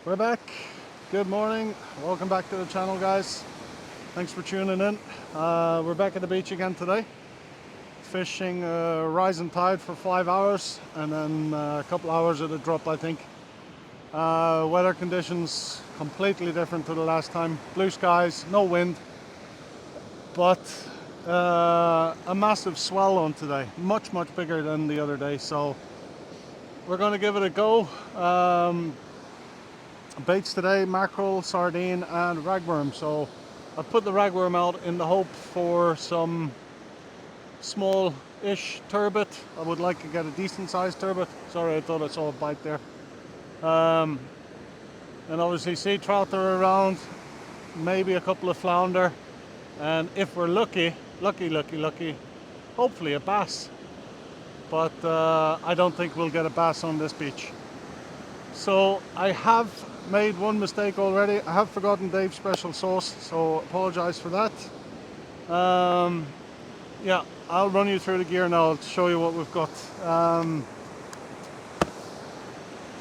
We're back. Good morning. Welcome back to the channel, guys. Thanks for tuning in. We're back at the beach again today. Fishing rising tide for 5 hours and then a couple hours at a drop, I think. Weather conditions completely different to the last time. Blue skies, no wind, but a massive swell on today. Much bigger than the other day. So we're going to give it a go. Baits today: mackerel, sardine and ragworm. So I put the ragworm out in the hope for some small-ish turbot. I would like to get a decent sized turbot. Sorry, I thought I saw a bite there. And obviously sea trout are around, maybe a couple of flounder, and if we're lucky, hopefully a bass. But I don't think we'll get a bass on this beach. So I have made one mistake already. I have forgotten Dave's special sauce, so apologize for that. Yeah, I'll run you through the gear now to show you what we've got.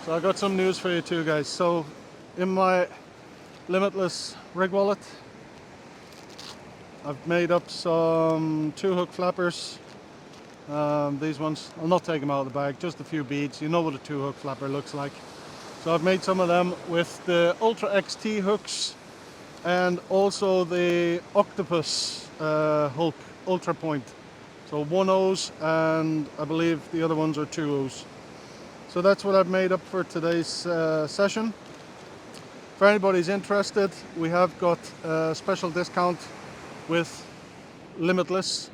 So I got some news for you too, guys. So in my Limitless rig wallet, I've made up some 2-hook flappers. These ones, I'll not take them out of the bag, just a few beads. You know what a 2-hook flapper looks like. So I've made some of them with the Ultra XT hooks and also the Octopus Hulk Ultra Point. So 1/0s and I believe the other ones are 2/0s. So that's what I've made up for today's session. For anybody's interested, we have got a special discount with Limitless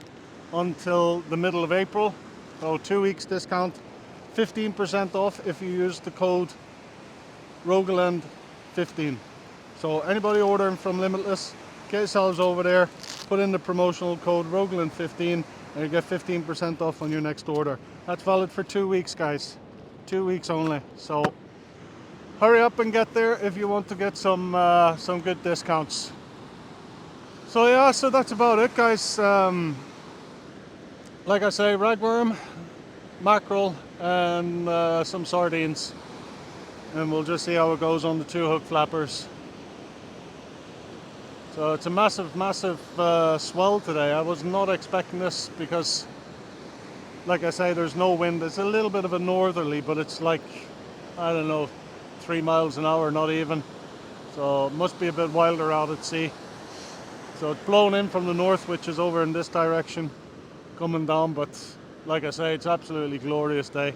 until the middle of April. So 2 weeks discount, 15% off if you use the code Rogaland15. So anybody ordering from Limitless, get yourselves over there, put in the promotional code Rogaland15 and you get 15% off on your next order. That's valid for 2 weeks, guys. 2 weeks only. So hurry up and get there if you want to get some good discounts. So yeah, so that's about it, guys. Like I say, ragworm, mackerel and some sardines. And we'll just see how it goes on the 2-hook flappers. So it's a massive swell today. I was not expecting this because, like I say, there's no wind. It's a little bit of a northerly, but it's like, I don't know, 3 miles an hour, not even. So it must be a bit wilder out at sea. So it's blown in from the north, which is over in this direction, coming down. But like I say, it's absolutely glorious day.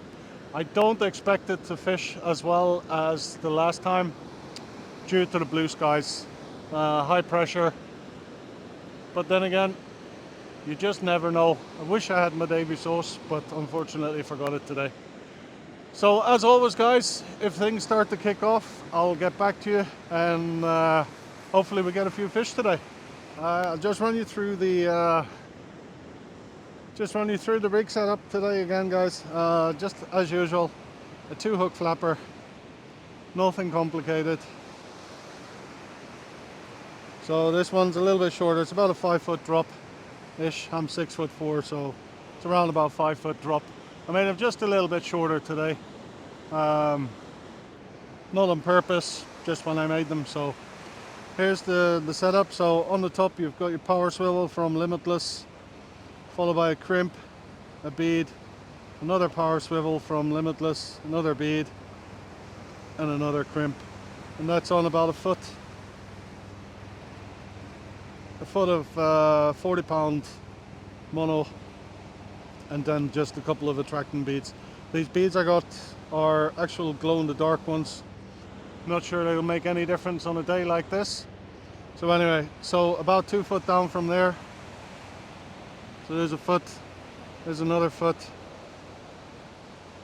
I don't expect it to fish as well as the last time due to the blue skies, high pressure. But then again, you just never know. I wish I had my Davy sauce, but unfortunately forgot it today. So as always, guys, if things start to kick off, I'll get back to you and hopefully we get a few fish today. I'll just run you through the rig setup today again, guys. Just as usual, a 2-hook flapper, nothing complicated. So this one's a little bit shorter. It's about a 5-foot drop ish. I'm 6'4", so it's around about 5-foot drop. I made them just a little bit shorter today. Not on purpose, just when I made them. So here's the setup. So on the top you've got your power swivel from Limitless, followed by a crimp, a bead, another power swivel from Limitless, another bead, and another crimp. And that's on about a foot of 40-pound mono, and then just a couple of attracting beads. These beads I got are actual glow-in-the-dark ones. Not sure they'll make any difference on a day like this. So anyway, so about 2 foot down from there. So there's a foot, there's another foot,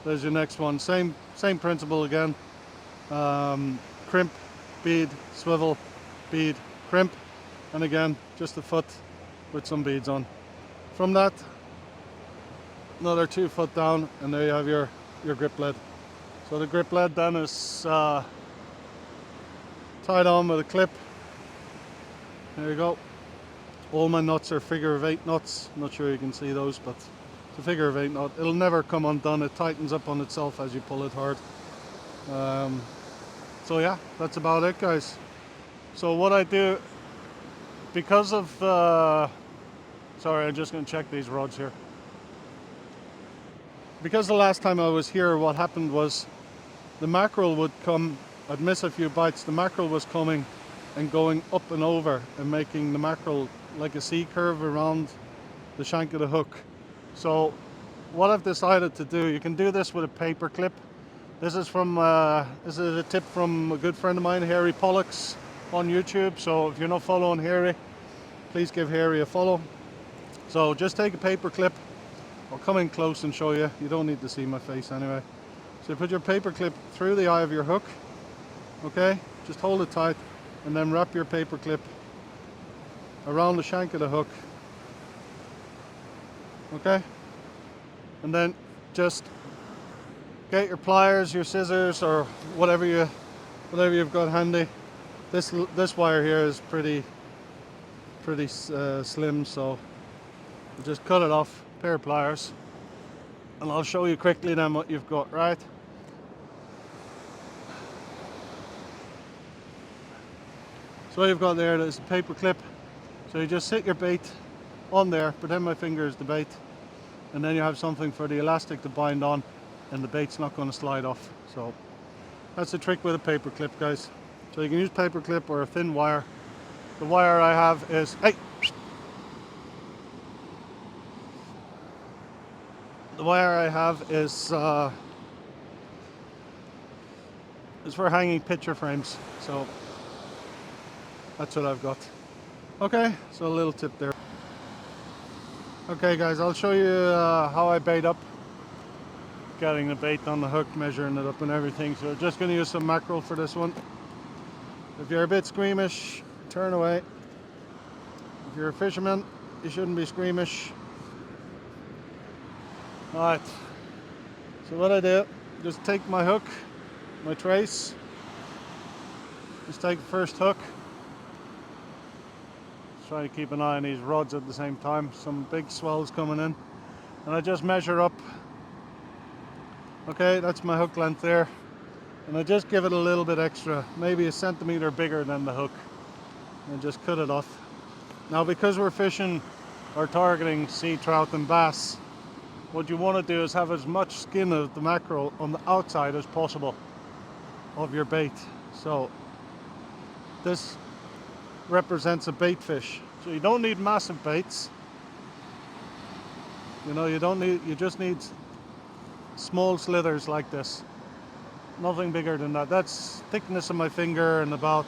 there's your next one. Same principle again. Crimp, bead, swivel, bead, crimp, and again just a foot with some beads on. From that, another 2 foot down, and there you have your grip lead. So the grip lead then is tied on with a clip. There you go. All my nuts are figure of 8 nuts. I'm not sure you can see those, but it's a figure of 8 knot. It'll never come undone. It tightens up on itself as you pull it hard. So yeah, that's about it, guys. So what I do, because of sorry, I'm just going to check these rods here. Because the last time I was here, what happened was the mackerel would come, I'd miss a few bites, the mackerel was coming and going up and over and making the mackerel like a C curve around the shank of the hook. So what I've decided to do, you can do this with a paper clip. This is a tip from a good friend of mine, Harry Pollux, on YouTube. So if you're not following Harry, please give Harry a follow. So just take a paper clip. I'll come in close and show you. You don't need to see my face anyway. So you put your paper clip through the eye of your hook. Okay, just hold it tight and then wrap your paper clip around the shank of the hook. Okay, and then just get your pliers, your scissors, or whatever you've got handy. This wire here is pretty slim, so just cut it off, pair of pliers, and I'll show you quickly then what you've got, right? So what you've got there is a paper clip. So you just sit your bait on there, pretend my finger is the bait, and then you have something for the elastic to bind on, and the bait's not going to slide off. So that's the trick with a paper clip, guys. So you can use paper clip or a thin wire. The wire I have is, the wire I have is for hanging picture frames. So that's what I've got. Okay, so a little tip there. Okay guys, I'll show you how I bait up. Getting the bait on the hook, measuring it up and everything. So just going to use some mackerel for this one. If you're a bit squeamish, turn away. If you're a fisherman, you shouldn't be squeamish. Alright, so what I do, just take my hook, my trace, just take the first hook. Try to keep an eye on these rods at the same time. Some big swells coming in. And I just measure up. Okay, that's my hook length there. And I just give it a little bit extra, maybe a centimeter bigger than the hook. And just cut it off. Now because we're fishing or targeting sea trout and bass, what you want to do is have as much skin of the mackerel on the outside as possible of your bait. So this represents a bait fish. So you don't need massive baits. You know, you just need small slithers like this. Nothing bigger than that. That's thickness of my finger and about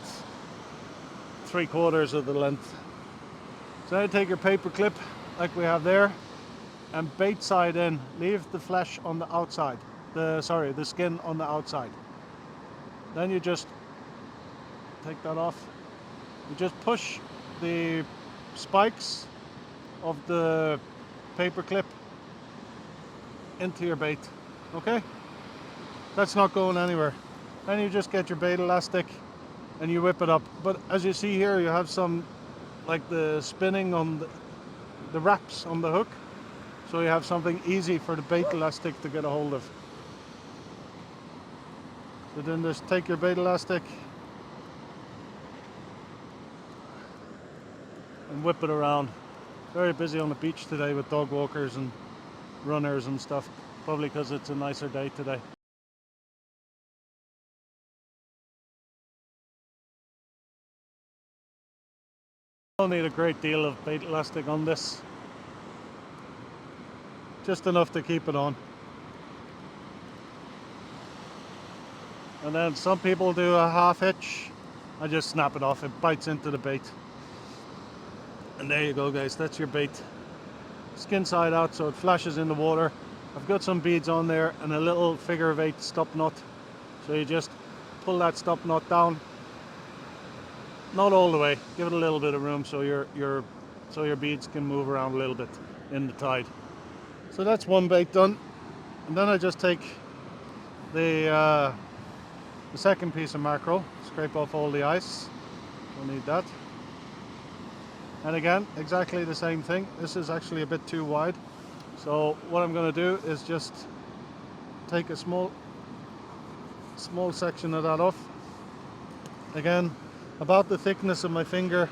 3/4 of the length. So now take your paper clip like we have there and bait side in. Leave the flesh on the outside. The skin on the outside. Then you just take that off. You just push the spikes of the paper clip into your bait. Okay? That's not going anywhere. Then you just get your bait elastic and you whip it up. But as you see here, you have some, like the spinning on the wraps on the hook. So you have something easy for the bait elastic to get a hold of. So then just take your bait elastic and whip it around. Very busy on the beach today with dog walkers and runners and stuff. Probably because it's a nicer day today. Don't need a great deal of bait elastic on this. Just enough to keep it on. And then some people do a half hitch. I just snap it off, it bites into the bait. And there you go guys, that's your bait. Skin side out so it flashes in the water. I've got some beads on there and a little figure of 8 stop knot. So you just pull that stop knot down. Not all the way, give it a little bit of room so your beads can move around a little bit in the tide. So that's one bait done. And then I just take the second piece of mackerel, scrape off all the ice. Don't need that. And again, exactly the same thing. This is actually a bit too wide. So what I'm going to do is just take a small section of that off. Again, about the thickness of my finger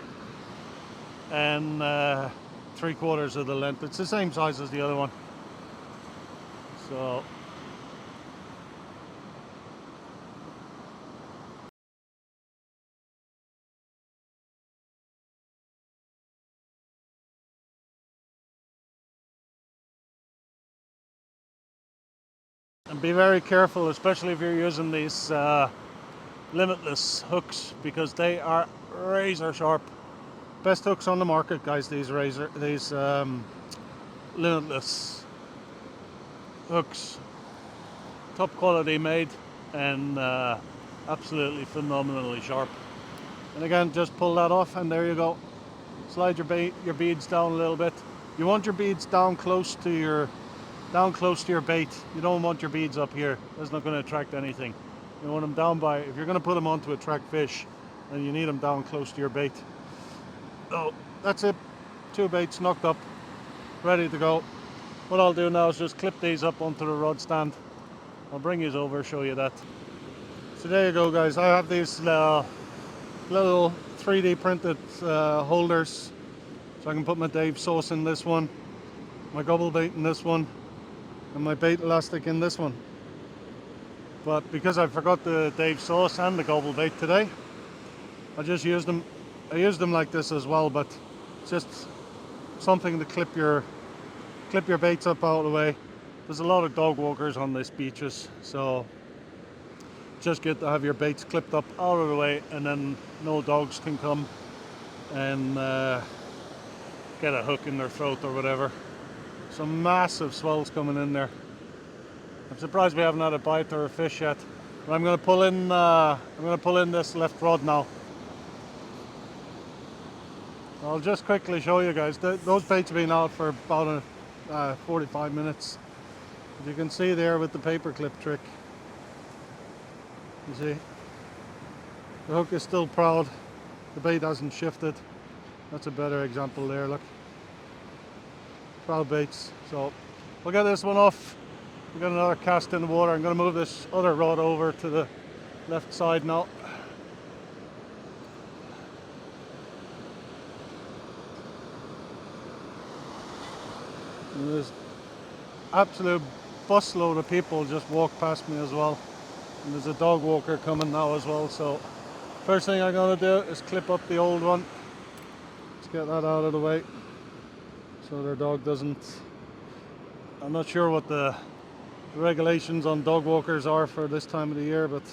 and 3/4 of the length. It's the same size as the other one. So and be very careful, especially if you're using these limitless hooks, because they are razor sharp. Best hooks on the market, guys. These limitless hooks, top quality made, and absolutely phenomenally sharp. And again, just pull that off, and there you go. Slide your beads down a little bit. You want your beads down close to your bait. You don't want your beads up here. That's not going to attract anything. You want them down by, if you're going to put them on to attract fish, then you need them down close to your bait. So that's it. 2 baits knocked up, ready to go. What I'll do now is just clip these up onto the rod stand. I'll bring these over, show you that. So there you go, guys. I have these little 3D printed holders, so I can put my Dave sauce in this one, my gobble bait in this one, and my bait elastic in this one. But because I forgot the Dave sauce and the gobble bait today, I just used them. I used them like this as well, but it's just something to clip your baits up out of the way. There's a lot of dog walkers on these beaches, so just good to have your baits clipped up out of the way, and then no dogs can come and get a hook in their throat or whatever. Some massive swells coming in there. I'm surprised we haven't had a bite or a fish yet. But I'm going to pull in this left rod now. I'll just quickly show you guys. Those baits have been out for about 45 minutes. As you can see there with the paper clip trick. You see, the hook is still proud. The bait hasn't shifted. That's a better example there. Look, proud baits. So we'll get this one off. We've got another cast in the water. I'm going to move this other rod over to the left side now. And there's absolute busload of people just walk past me as well. And there's a dog walker coming now as well. So first thing I'm going to do is clip up the old one. Let's get that out of the way so their dog doesn't. I'm not sure what the regulations on dog walkers are for this time of the year, but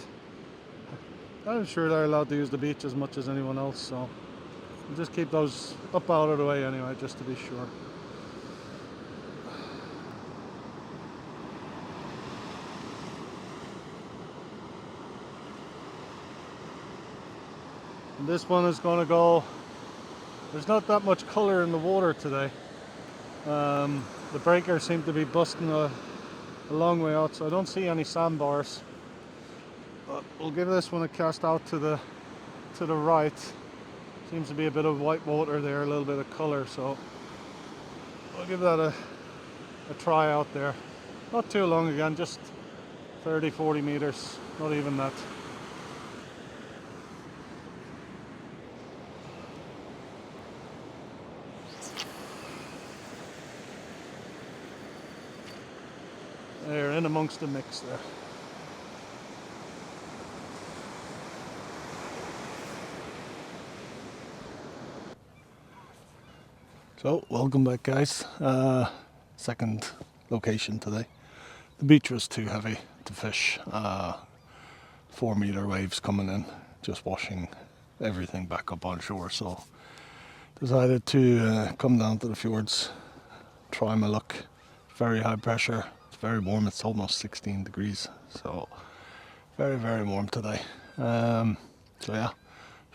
I'm sure they're allowed to use the beach as much as anyone else, so we'll just keep those up out of the way anyway, just to be sure. And this one is going to go, there's not that much color in the water today. The breakers seem to be busting a long way out, so I don't see any sandbars. But we'll give this one a cast out to the right. Seems to be a bit of white water there, a little bit of color, so I'll give that a try out there. Not too long again, just 30-40 meters, not even that. They're in amongst the mix there. So, welcome back, guys. Second location today. The beach was too heavy to fish. 4-meter waves coming in, just washing everything back up on shore. So, decided to come down to the fjords, try my luck. Very high pressure. It's very warm. It's almost 16 degrees. So, very, very warm today. So yeah, so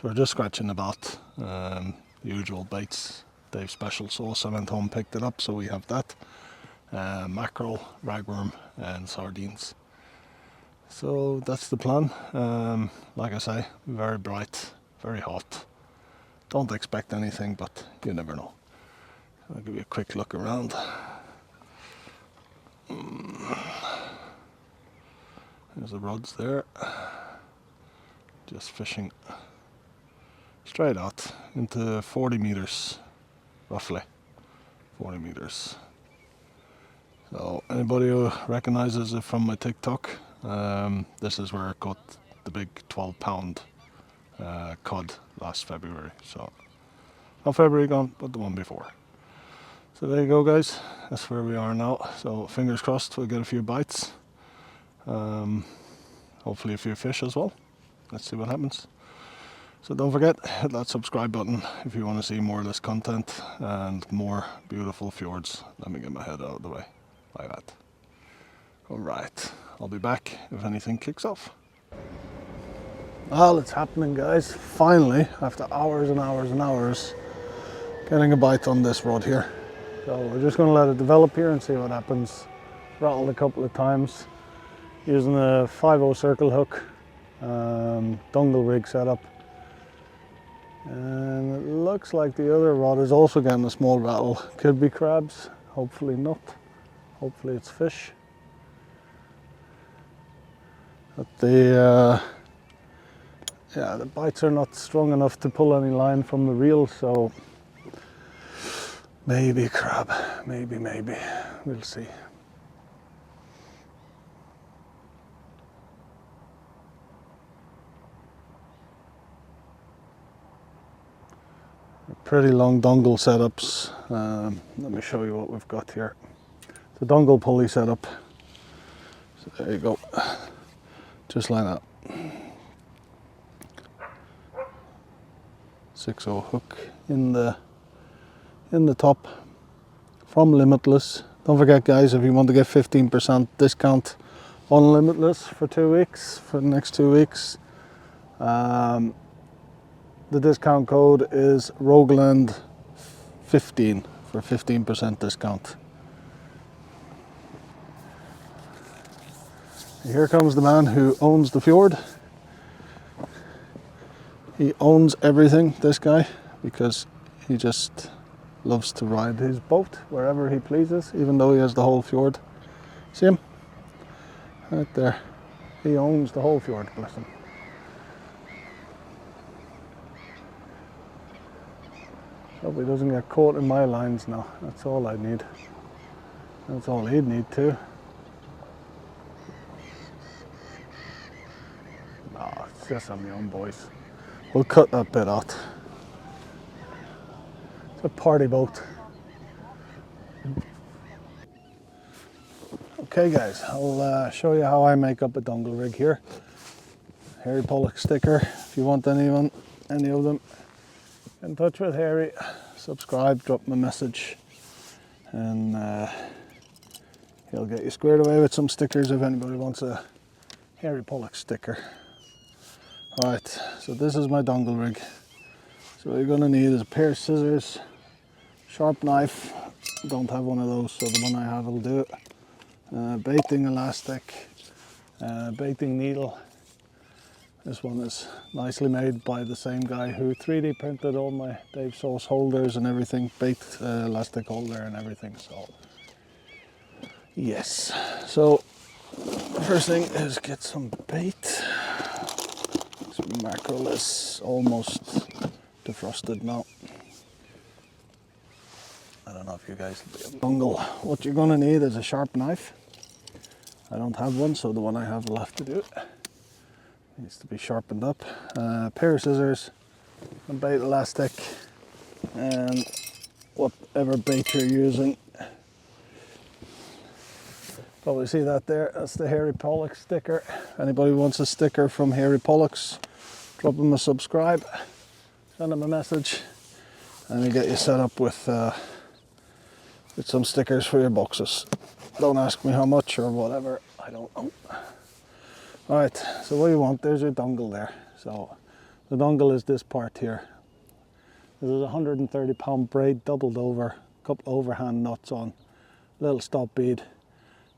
we're just scratching about. The usual baits. Dave's special sauce. I went home, picked it up, so we have that. Mackerel, ragworm, and sardines. So that's the plan. Like I say, very bright, very hot. Don't expect anything, but you never know. I'll give you a quick look around. There's the rods there. just fishing straight out into 40 meters, roughly 40 meters. So anybody who recognizes it from my TikTok, this is where I caught the big 12-pound cod last February. So not February gone, but the one before. So there you go, guys. That's where we are now. So fingers crossed we'll get a few bites. Hopefully a few fish as well. Let's see what happens. So don't forget, hit that subscribe button if you want to see more of this content and more beautiful fjords. Let me get my head out of the way, like that. Alright, I'll be back if anything kicks off. Well, it's happening, guys. Finally, after hours and hours and hours, getting a bite on this rod here. So we're just going to let it develop here and see what happens. Rattled a couple of times using a 5/0 circle hook, dongle rig setup. And it looks like the other rod is also getting a small rattle. Could be crabs, hopefully not. Hopefully it's fish. But the bites are not strong enough to pull any line from the reel, so maybe crab, maybe, we'll see. Pretty long dongle setups. Let me show you what we've got here. It's a dongle pulley setup. So there you go, just like that. 6/0 hook in the top from Limitless. Don't forget, guys, if you want to get 15% discount on Limitless for 2 weeks, for the next 2 weeks, the discount code is Rogaland15 for 15% discount. Here comes the man who owns the fjord. He owns everything, this guy, because he just loves to ride his boat wherever he pleases, even though he has the whole fjord. See him? Right there. He owns the whole fjord, bless him. Hope he doesn't get caught in my lines now. That's all I need. That's all he'd need too. No, it's just some young boys. We'll cut that bit out. It's a party boat. Okay, guys, I'll show you how I make up a dongle rig here. Harry Pollock sticker. If you want any of them, get in touch with Harry. Subscribe, drop him a message, and he'll get you squared away with some stickers if anybody wants a Harry Pollock sticker. Alright, so this is my dongle rig. So what you're going to need is a pair of scissors, sharp knife. Don't have one of those, so the one I have will do it. Baiting elastic, baiting needle. This one is nicely made by the same guy who 3D printed all my Dave Sauce holders and everything, bait elastic holder and everything. So yes, so first thing is get some bait. This mackerel is almost defrosted now. I don't know if you guys will be able to dongle. What you're gonna need is a sharp knife. I don't have one, so the one I have will have to do it. Needs to be sharpened up. A pair of scissors, a bait elastic, and whatever bait you're using. Probably see that there, that's the Harry Pollock sticker. If anybody wants a sticker from Harry Pollock's, drop them a subscribe, send them a message, and we'll get you set up with some stickers for your boxes. Don't ask me how much or whatever, I don't know. Alright, so what you want, there's your dongle there. So the dongle is this part here. This is a 130-pound braid doubled over, a couple overhand nuts on, a little stop bead,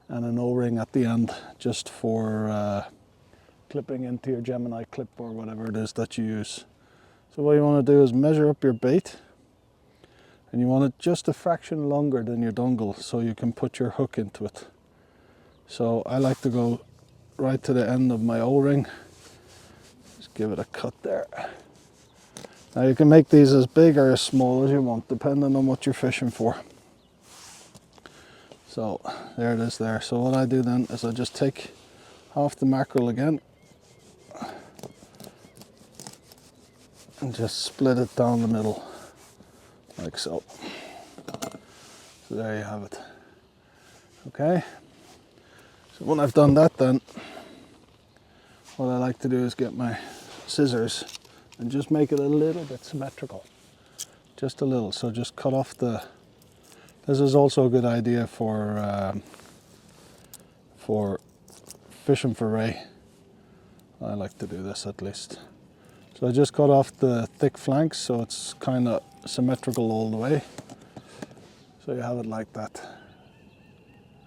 and an O-ring at the end just for clipping into your Gemini clip or whatever it is that you use. So what you want to do is measure up your bait, and you want it just a fraction longer than your dongle so you can put your hook into it. So I like to go right to the end of my O-ring. Just give it a cut there. Now you can make these as big or as small as you want, depending on what you're fishing for. So there it is there. So what I do then is I just take half the mackerel again and just split it down the middle, like so. So there you have it. Okay. So when I've done that, then what I like to do is get my scissors and just make it a little bit symmetrical. Just a little. So just cut off the... This is also a good idea for fishing for ray. I like to do this at least. So I just cut off the thick flanks so it's kind of symmetrical all the way. So you have it like that.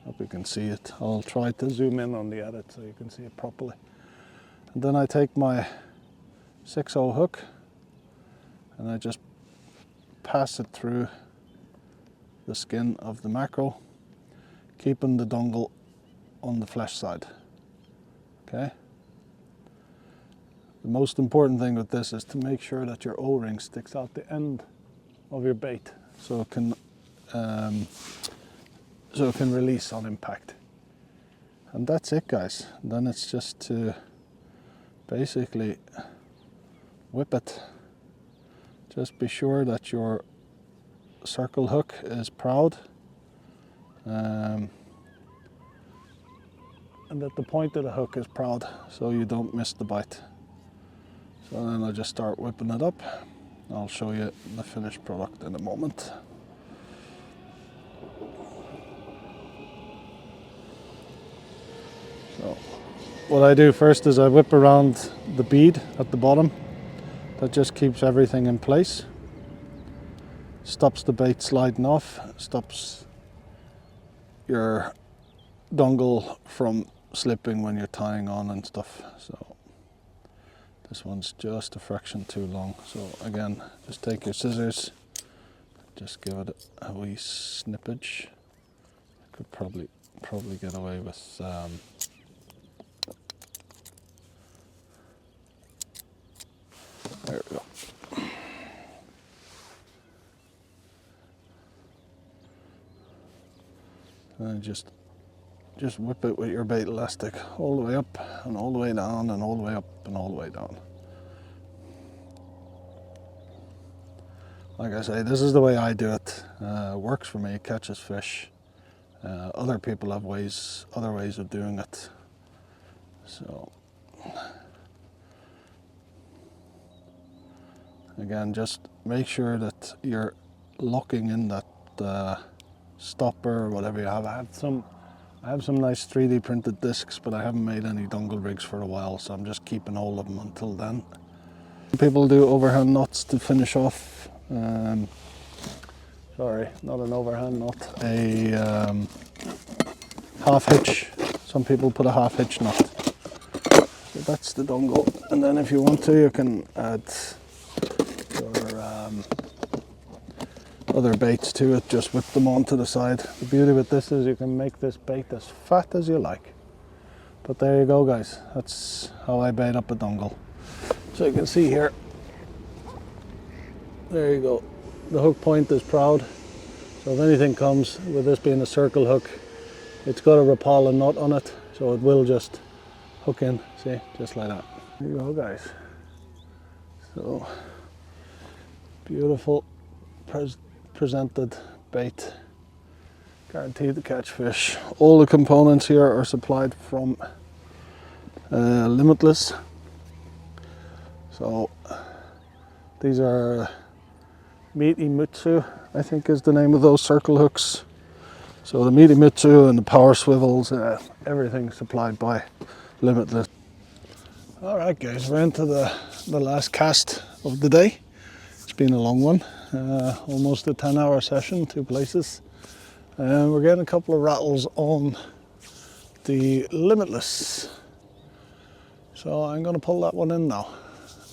Hope you can see it. I'll try to zoom in on the edit so you can see it properly. And then I take my 6/0 hook and I just pass it through the skin of the mackerel, keeping the dongle on the flesh side. Okay. The most important thing with this is to make sure that your O-ring sticks out the end of your bait, so it can release on impact. And that's it, guys. Then it's just to basically whip it. Just be sure that your circle hook is proud, and that the point of the hook is proud, so you don't miss the bite. So then I'll just start whipping it up. I'll show you the finished product in a moment. So what I do first is I whip around the bead at the bottom. That just keeps everything in place. Stops the bait sliding off, stops your dongle from slipping when you're tying on and stuff. So this one's just a fraction too long. So again, just take your scissors, just give it a wee snippage. I could probably get away with there we go. And just whip it with your bait elastic all the way up and all the way down and all the way up and all the way down. Like I say, this is the way I do it. Works for me, catches fish. Other people have other ways of doing it. So again, just make sure that you're locking in that stopper or whatever you have. I have some nice 3D printed discs, but I haven't made any dongle rigs for a while, so I'm just keeping all of them until then. People do overhand knots to finish off. Sorry, not an overhand knot, a half hitch. Some people put a half hitch knot. So that's the dongle, and then if you want to, you can add your other baits to it, just whip them onto the side. The beauty with this is you can make this bait as fat as you like. But there you go, guys. That's how I bait up a dongle. So you can see here, there you go. The hook point is proud. So if anything comes, with this being a circle hook, it's got a Rapala knot on it, so it will just hook in, see, just like that. There you go, guys. So, beautiful presented bait, guaranteed to catch fish. All the components here are supplied from Limitless. So these are Meaty Mutsu, I think is the name of those circle hooks. So the Meaty Mutsu and the power swivels, everything supplied by Limitless. Alright guys, we're into the last cast of the day. It's been a long one. Almost a 10-hour session, 2 places. We're getting a couple of rattles on the Limitless. So I'm going to pull that one in now.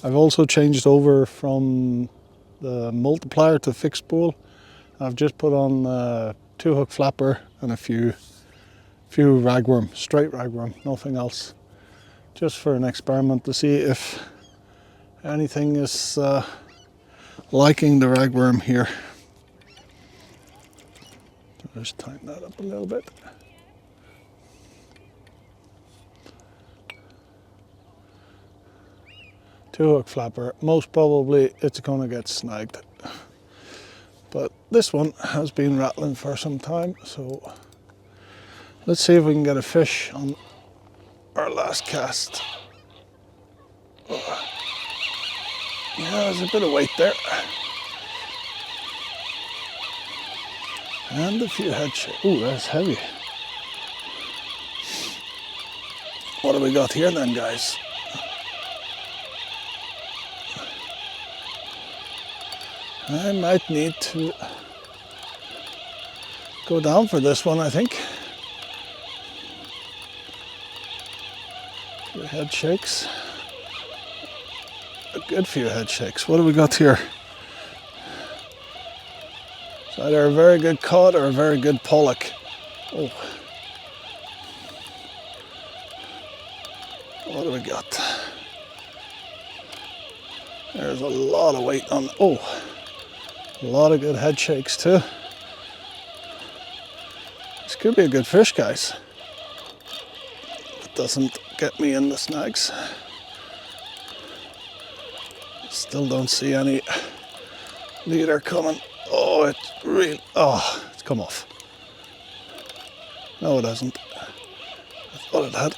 I've also changed over from the multiplier to fixed spool. I've just put on a 2-hook flapper and a few ragworm, straight ragworm, nothing else. Just for an experiment to see if anything is liking the ragworm here. So just tighten that up a little bit. Two hook flapper, most probably it's going to get snagged. But this one has been rattling for some time, so let's see if we can get a fish on our last cast. Oh. Yeah, there's a bit of weight there. And a few head shakes. Ooh, that's heavy. What do we got here then, guys? I might need to go down for this one, I think. A few head shakes. A good few head shakes. What do we got here? It's either a very good cod or a very good pollock. Oh. What do we got? There's a lot of weight on. Oh. A lot of good head shakes too. This could be a good fish, guys. It doesn't get me in the snags. Still don't see any leader coming. Oh, it's really, oh, it's come off. No, it hasn't. I thought it had.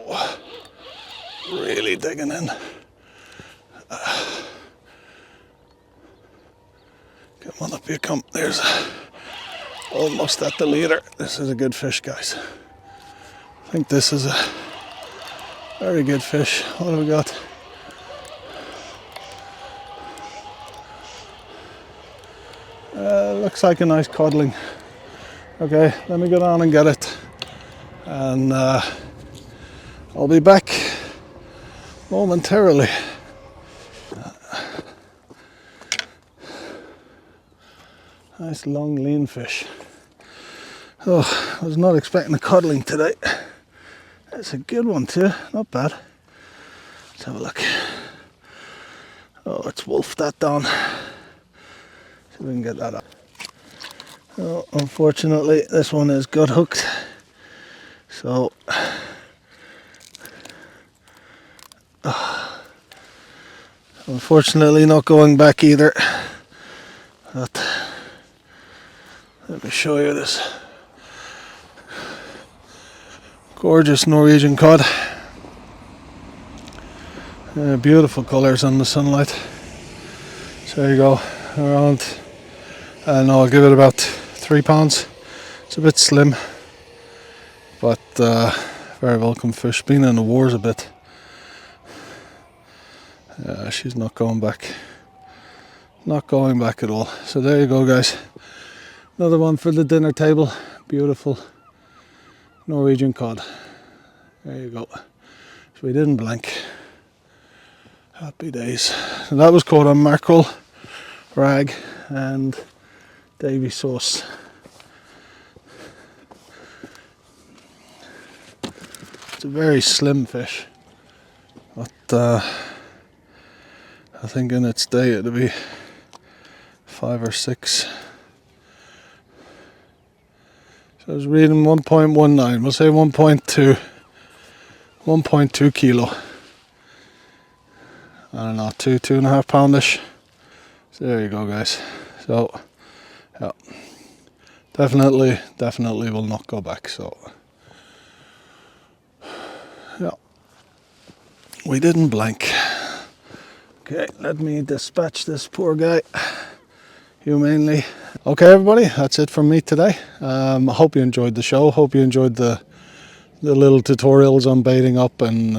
Oh, really digging in. Come on up, you come. There's almost at the leader. This is a good fish, guys. I think this is a very good fish. What do we got? Looks like a nice codling. Okay, let me go down and get it. And I'll be back momentarily. Nice long lean fish. Oh, I was not expecting a codling today. That's a good one too, not bad. Let's have a look. Oh, let's wolf that down. See if we can get that up. Oh, unfortunately, this one is gut hooked. So, unfortunately not going back either. But let me show you this gorgeous Norwegian cod. Beautiful colours on the sunlight. So there you go, around, I'll give it about 3 pounds. It's a bit slim, but very welcome fish. Been in the wars a bit. She's not going back. Not going back at all. So there you go, guys. Another one for the dinner table. Beautiful Norwegian cod. There you go. So we didn't blank. Happy days. So that was caught on mackerel, rag and Davy sauce. It's a very slim fish, but I think in its day it'll be 5 or 6. So I was reading 1.19, we'll say 1.2 kilo. I don't know, 2.5 poundish. So there you go, guys. So yeah, definitely will not go back. So yeah, we didn't blank. Okay, let me dispatch this poor guy humanely. Okay, everybody, that's it from me today. I hope you enjoyed the show. Hope you enjoyed the little tutorials on baiting up, and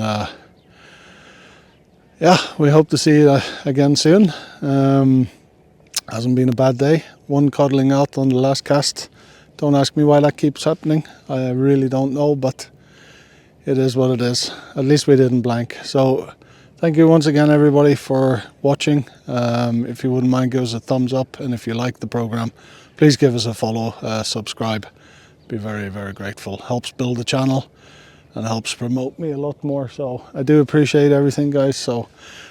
yeah, we hope to see you again soon. Hasn't been a bad day. One codling out on the last cast. Don't ask me why that keeps happening. I really don't know, but it is what it is. At least we didn't blank. So thank you once again, everybody, for watching. If you wouldn't mind, give us a thumbs up, and if you like the program, please give us a follow, subscribe. Be very, very grateful. Helps build the channel, and helps promote me a lot more. So I do appreciate everything, guys. So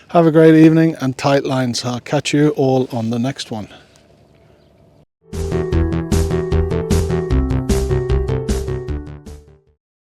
have a great evening and tight lines. I'll catch you all on the next one.